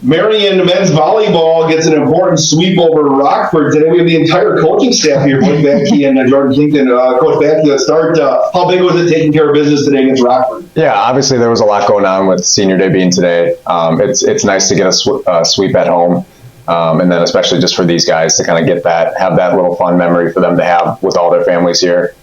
Marian men's volleyball gets an important sweep over Rockford today. We have the entire coaching staff here, Blake Backey and Jordan Kington. Coach Backey, let's start. How big was it taking care of business today against Rockford? Yeah, obviously there was a lot going on with senior day being today. It's nice to get a sweep at home, and then especially just for these guys to kind of have that little fun memory for them to have with all their families here.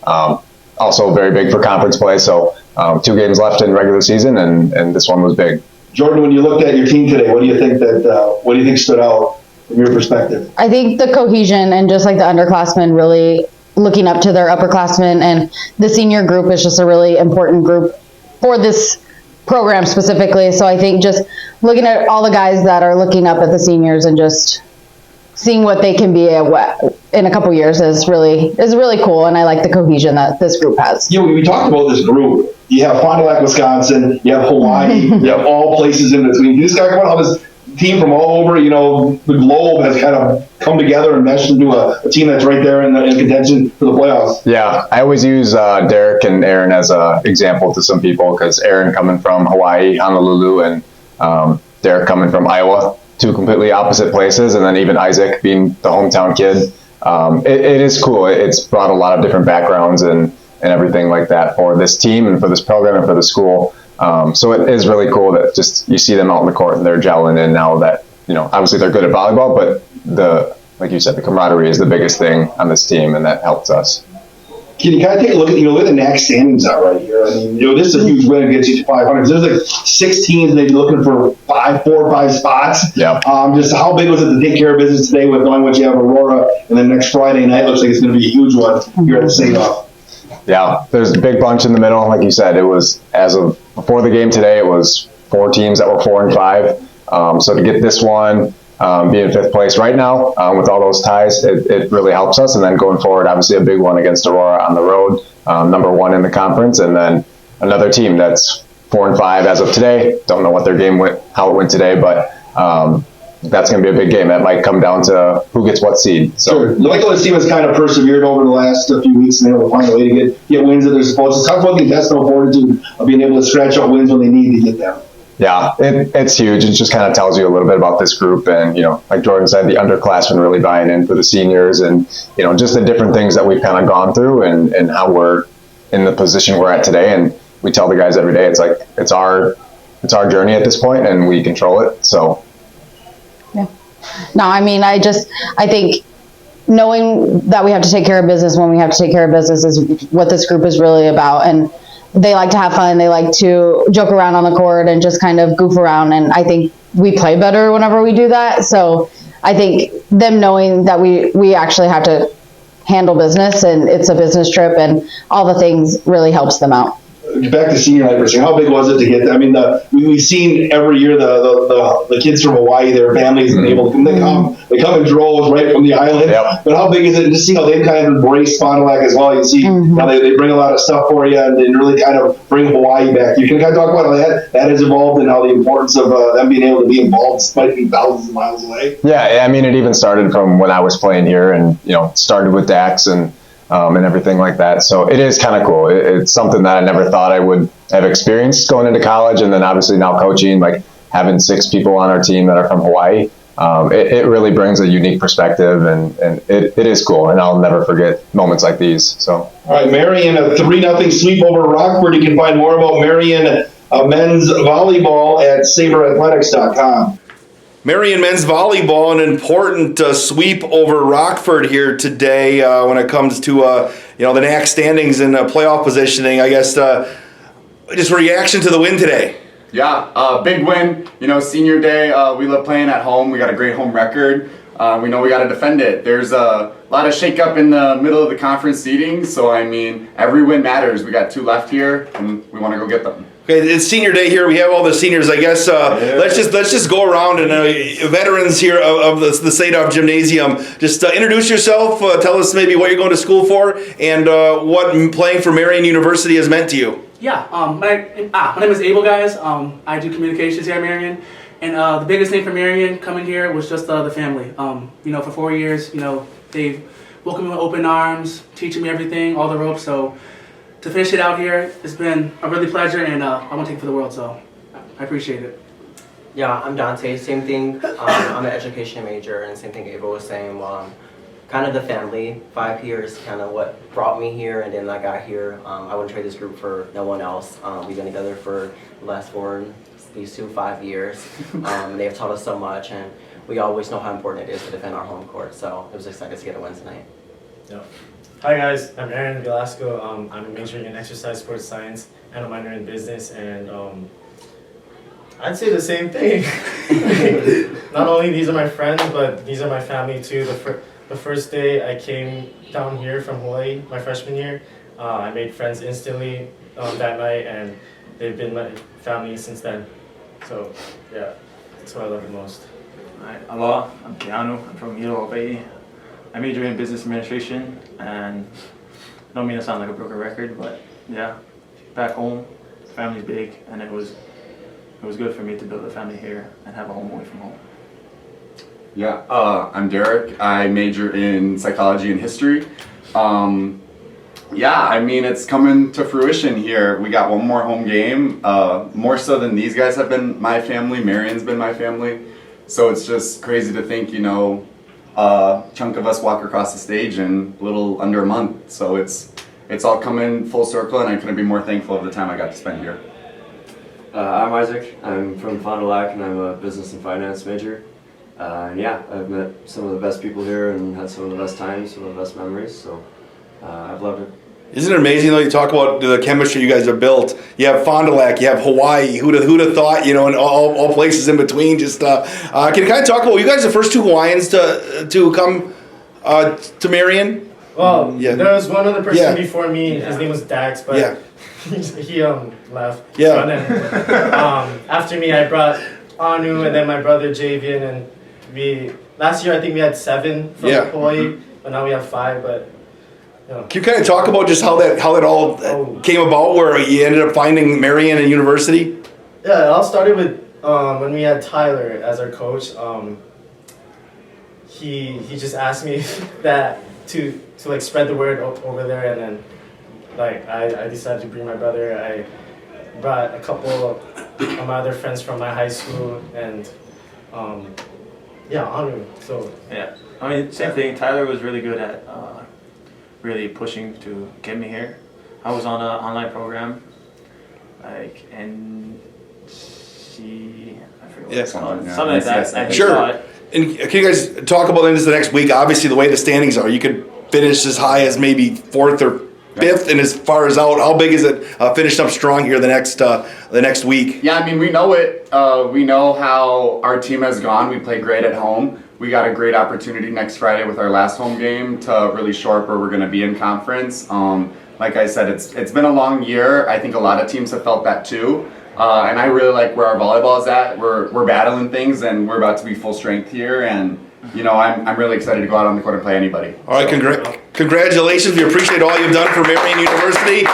Also very big for conference play, so 2 games left in regular season, and this one was big. Jordan, when you looked at your team today, what do you think stood out from your perspective? I think the cohesion and just like the underclassmen really looking up to their upperclassmen, and the senior group is just a really important group for this program specifically. So I think just looking at all the guys that are looking up at the seniors and just seeing what they can be in a couple years is really cool, and I like the cohesion that this group has. Yeah, we talked about this group. You have Fond du Lac, Wisconsin. You have Hawaii. You have all places in between. You just talk about how this team from all over, the globe has kind of come together and meshed into a team that's right there in contention for the playoffs. Yeah, I always use Derek and Aaron as an example to some people, because Aaron coming from Hawaii, Honolulu, and Derek coming from Iowa, 2 completely opposite places, and then even Isaac being the hometown kid. It is cool. It's brought a lot of different backgrounds and everything like that for this team and for this program and for the school. So it is really cool that just you see them out in the court and they're gelling in now that, obviously they're good at volleyball, but like you said, the camaraderie is the biggest thing on this team, and that helps us. Can you kind of take a look at, where the NAC standings are right here? I mean, this is a huge win against you to 500. There's like 6 teams maybe looking for 4 or 5 spots. Yeah. Just how big was it to take care of business today with knowing what you have Aurora, and then next Friday night looks like it's going to be a huge one here at the St-Off. Yeah, there's a big bunch in the middle. Like you said, it was before the game today, it was 4 teams that were 4 and 5. So to get this one, be in 5th place right now with all those ties, it really helps us. And then going forward, obviously a big one against Aurora on the road, number 1 in the conference, and then another team that's 4 and 5 as of today. Don't know what their game went, how it went today, but that's going to be a big game. That might come down to who gets what seed. So. Sure. This team has kind of persevered over the last few weeks and able to find a way to get wins that they're supposed to. Talk about the intestinal fortitude of being able to scratch out wins when they need to get them. Yeah, it's huge. It just kind of tells you a little bit about this group, and like Jordan said, the underclassmen really buying in for the seniors, and just the different things that we've kind of gone through, and how we're in the position we're at today. And we tell the guys every day, it's like it's our journey at this point, and we control it. So. Yeah. No, I mean, I think knowing that we have to take care of business when we have to take care of business is what this group is really about. And they like to have fun. They like to joke around on the court and just kind of goof around. And I think we play better whenever we do that. So I think them knowing that we actually have to handle business, and it's a business trip and all the things, really helps them out. Back to senior night for a second. How big was it to get? I mean, we've seen every year the kids from Hawaii, their families, and able to come. They come in droves right from the island. Yep. But how big is it to see how they've kind of embraced Fond du Lac as well? You see how they bring a lot of stuff for you and really kind of bring Hawaii back. You can kind of talk about how that has evolved and how the importance of them being able to be involved despite being thousands of miles away. Yeah, I mean, it even started from when I was playing here, and started with Dax and everything like that. So it is kind of cool. It's something that I never thought I would have experienced going into college, and then obviously now coaching, like having 6 people on our team that are from Hawaii. It really brings a unique perspective, and it is cool, and I'll never forget moments like these. So. All right, Marian, a 3-0 sweep over Rockford. You can find more about Marian men's volleyball at saberathletics.com. Marian men's volleyball, an important sweep over Rockford here today when it comes to the NAC standings and playoff positioning. I guess just reaction to the win today. Yeah, big win. Senior day, we love playing at home. We got a great home record. We know we got to defend it. There's a lot of shakeup in the middle of the conference seeding, so I mean, every win matters. We got 2 left here, and we want to go get them. Okay, it's senior day here. We have all the seniors. I guess let's just go around and veterans here of the St-Off Gymnasium. Just introduce yourself. Tell us maybe what you're going to school for and what playing for Marian University has meant to you. Yeah, my name is Abel, guys. I do communications here at Marian, and the biggest thing for Marian coming here was just the family. For 4 years, they've welcomed me with open arms, teaching me everything, all the ropes. So to finish it out here, it's been a really pleasure, and I won't take it for the world, so I appreciate it. Yeah, I'm Dante. Same thing. I'm an education major, and same thing Ava was saying. Kind of the family vibe here is kind of what brought me here, and then I got here. I wouldn't trade this group for no one else. We've been together for the last 5 years. They have taught us so much, and we always know how important it is to defend our home court. So it was excited to get a win tonight. Yeah. Hi guys, I'm Marian Velasco. I'm majoring in exercise sports science and a minor in business, and I'd say the same thing. Not only these are my friends, but these are my family too. The first day I came down here from Hawaii, my freshman year, I made friends instantly that night, and they've been my family since then. So yeah, that's what I love the most. Hi, aloha, I'm Keanu. I'm from Hilo, Hawaii. I major in business administration, and I don't mean to sound like a broken record, but yeah, back home, family's big, and it was good for me to build a family here and have a home away from home. Yeah, I'm Derek. I major in psychology and history. Yeah, I mean, it's coming to fruition here. We got one more home game, more so than these guys have been my family. Marian's been my family. So it's just crazy to think, you know, a chunk of us walk across the stage in a little under a month. So it's all coming full circle, and I couldn't be more thankful of the time I got to spend here. I'm Isaac. I'm from Fond du Lac, and I'm a business and finance major. And yeah, I've met some of the best people here and had some of the best times, some of the best memories. So I've loved it. Isn't it amazing though? You talk about the chemistry you guys have built. You have Fond du Lac, you have Hawaii. Who'd have thought? You know, and all places in between. Just can you kind of talk about? Were you guys the first two Hawaiians to come to Marian? Well, Yeah. there was one other person Yeah. before me. His name was Dax, but Yeah. he left. Yeah. So then, after me, I brought Anu and then my brother Javian, and last year I think we had 7 from Yeah. Hawaii, but now we have 5. But Can you kind of talk about just how that all came about, where you ended up finding Marian and University? yeah, it all started with when we had Tyler as our coach. He just asked me that to like spread the word over there, and then like I decided to bring my brother. I brought a couple of my other friends from my high school, and Anu. So Yeah, I mean, same thing. Tyler was really good at really pushing to get me here. I was on an online program, like, and I forget what it's called. Yeah. Something like that. And he Sure. saw it. And can you guys talk about this the next week? Obviously, the way the standings are, you could finish as high as maybe 4th or 5th, and as far as out, how big is it finishing up strong here the next week? Yeah, I mean, we know it. We know how our team has gone. We played great at home. We got a great opportunity next Friday with our last home game to really show up where we're going to be in conference. Like I said, it's been a long year. I think a lot of teams have felt that too. And I really like where our volleyball is at. We're battling things, and we're about to be full strength here. And you know, I'm really excited to go out on the court and play anybody. All right, congratulations. We appreciate all you've done for Marian University.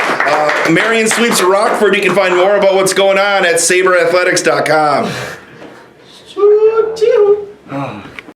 Marian sweeps Rockford. You can find more about what's going on at saberathletics.com.